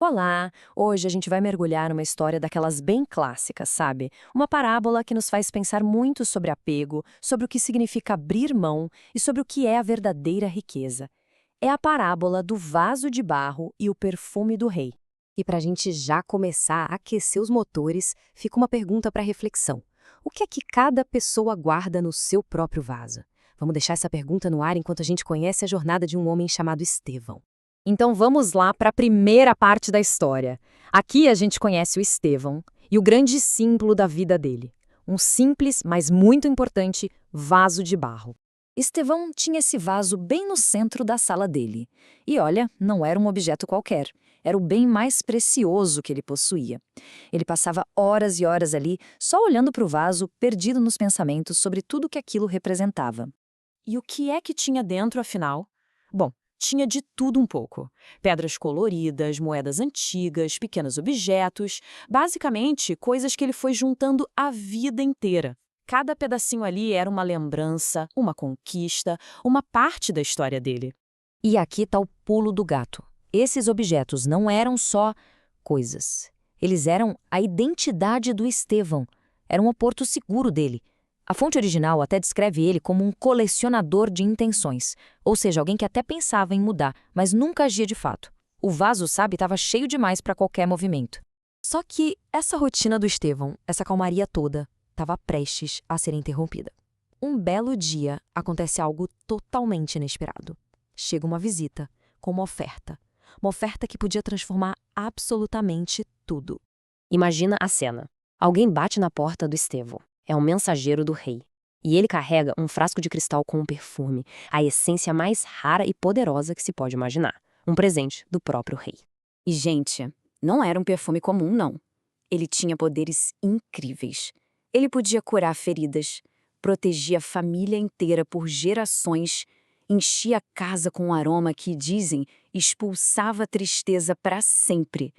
Olá! Hoje a gente vai mergulhar numa história daquelas bem clássicas, sabe? Uma parábola que nos faz pensar muito sobre apego, sobre o que significa abrir mão e sobre o que é a verdadeira riqueza. É a parábola do vaso de barro e o perfume do rei. E para a gente já começar a aquecer os motores, fica uma pergunta para reflexão. O que é que cada pessoa guarda no seu próprio vaso? Vamos deixar essa pergunta no ar enquanto a gente conhece a jornada de um homem chamado Estevão. Então vamos lá para a primeira parte da história. Aqui a gente conhece o Estevão e o grande símbolo da vida dele. Um simples, mas muito importante, vaso de barro. Estevão tinha esse vaso bem no centro da sala dele. E olha, não era um objeto qualquer. Era o bem mais precioso que ele possuía. Ele passava horas e horas ali, só olhando para o vaso, perdido nos pensamentos sobre tudo que aquilo representava. E o que é que tinha dentro, afinal? Bom, tinha de tudo um pouco. Pedras coloridas, moedas antigas, pequenos objetos, basicamente coisas que ele foi juntando a vida inteira. Cada pedacinho ali era uma lembrança, uma conquista, uma parte da história dele. E aqui está o pulo do gato. Esses objetos não eram só coisas. Eles eram a identidade do Estevão. Eram o porto seguro dele. A fonte original até descreve ele como um colecionador de intenções, ou seja, alguém que até pensava em mudar, mas nunca agia de fato. O vaso, sabe, estava cheio demais para qualquer movimento. Só que essa rotina do Estevão, essa calmaria toda, estava prestes a ser interrompida. Um belo dia, acontece algo totalmente inesperado. Chega uma visita com uma oferta que podia transformar absolutamente tudo. Imagina a cena. Alguém bate na porta do Estevão. É um mensageiro do rei. E ele carrega um frasco de cristal com um perfume, a essência mais rara e poderosa que se pode imaginar. Um presente do próprio rei. E, gente, não era um perfume comum, não. Ele tinha poderes incríveis. Ele podia curar feridas, protegia a família inteira por gerações, enchia a casa com um aroma que, dizem, expulsava a tristeza para sempre.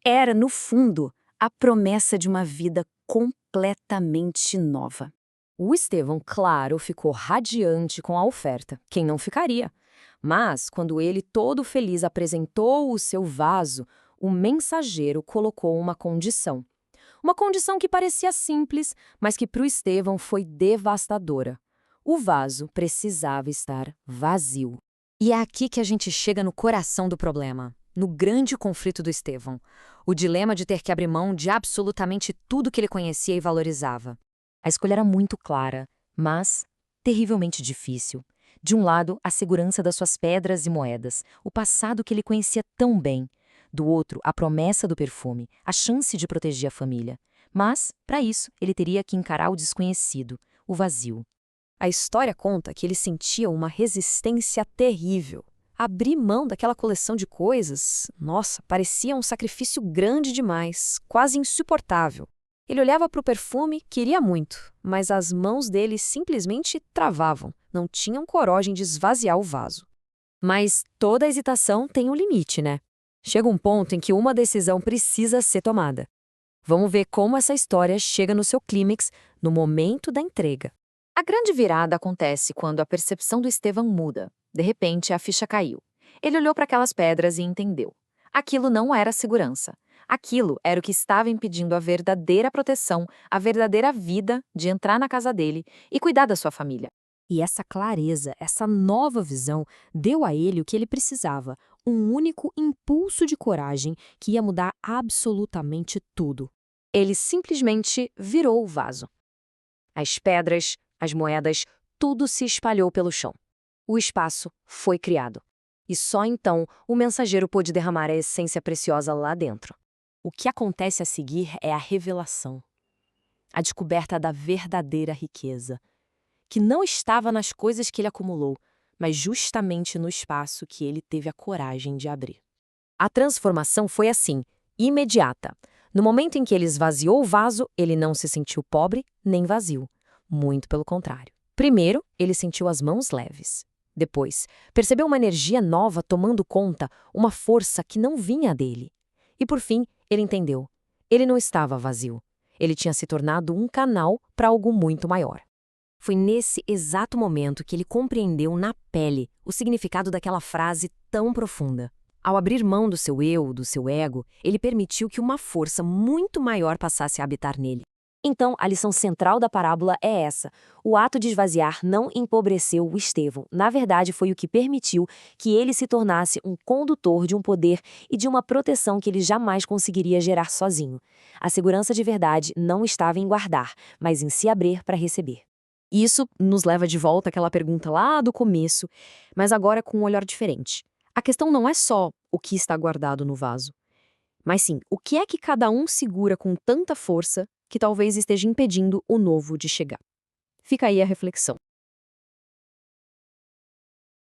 Era, no fundo, a promessa de uma vida completamente nova. O Estevão, claro, ficou radiante com a oferta. Quem não ficaria? Mas, quando ele, todo feliz, apresentou o seu vaso, o mensageiro colocou uma condição. Uma condição que parecia simples, mas que para o Estevão foi devastadora. O vaso precisava estar vazio. E é aqui que a gente chega no coração do problema, no grande conflito do Estevão. O dilema de ter que abrir mão de absolutamente tudo que ele conhecia e valorizava. A escolha era muito clara, mas terrivelmente difícil. De um lado, a segurança das suas pedras e moedas, o passado que ele conhecia tão bem. Do outro, a promessa do perfume, a chance de proteger a família. Mas, para isso, ele teria que encarar o desconhecido, o vazio. A história conta que ele sentia uma resistência terrível. Abrir mão daquela coleção de coisas, nossa, parecia um sacrifício grande demais, quase insuportável. Ele olhava para o perfume, queria muito, mas as mãos dele simplesmente travavam, não tinham coragem de esvaziar o vaso. Mas toda hesitação tem um limite, né? Chega um ponto em que uma decisão precisa ser tomada. Vamos ver como essa história chega no seu clímax no momento da entrega. A grande virada acontece quando a percepção do Estevão muda. De repente, a ficha caiu. Ele olhou para aquelas pedras e entendeu. Aquilo não era segurança. Aquilo era o que estava impedindo a verdadeira proteção, a verdadeira vida de entrar na casa dele e cuidar da sua família. E essa clareza, essa nova visão, deu a ele o que ele precisava, um único impulso de coragem que ia mudar absolutamente tudo. Ele simplesmente virou o vaso. As pedras, as moedas, tudo se espalhou pelo chão. O espaço foi criado. E só então o mensageiro pôde derramar a essência preciosa lá dentro. O que acontece a seguir é a revelação. A descoberta da verdadeira riqueza, que não estava nas coisas que ele acumulou, mas justamente no espaço que ele teve a coragem de abrir. A transformação foi assim, imediata. No momento em que ele esvaziou o vaso, ele não se sentiu pobre nem vazio. Muito pelo contrário. Primeiro, ele sentiu as mãos leves. Depois, percebeu uma energia nova tomando conta, uma força que não vinha dele. E por fim, ele entendeu. Ele não estava vazio. Ele tinha se tornado um canal para algo muito maior. Foi nesse exato momento que ele compreendeu na pele o significado daquela frase tão profunda. Ao abrir mão do seu eu, do seu ego, ele permitiu que uma força muito maior passasse a habitar nele. Então, a lição central da parábola é essa. O ato de esvaziar não empobreceu o Estevão. Na verdade, foi o que permitiu que ele se tornasse um condutor de um poder e de uma proteção que ele jamais conseguiria gerar sozinho. A segurança de verdade não estava em guardar, mas em se abrir para receber. Isso nos leva de volta àquela pergunta lá do começo, mas agora com um olhar diferente. A questão não é só o que está guardado no vaso, mas sim o que é que cada um segura com tanta força que talvez esteja impedindo o novo de chegar. Fica aí a reflexão.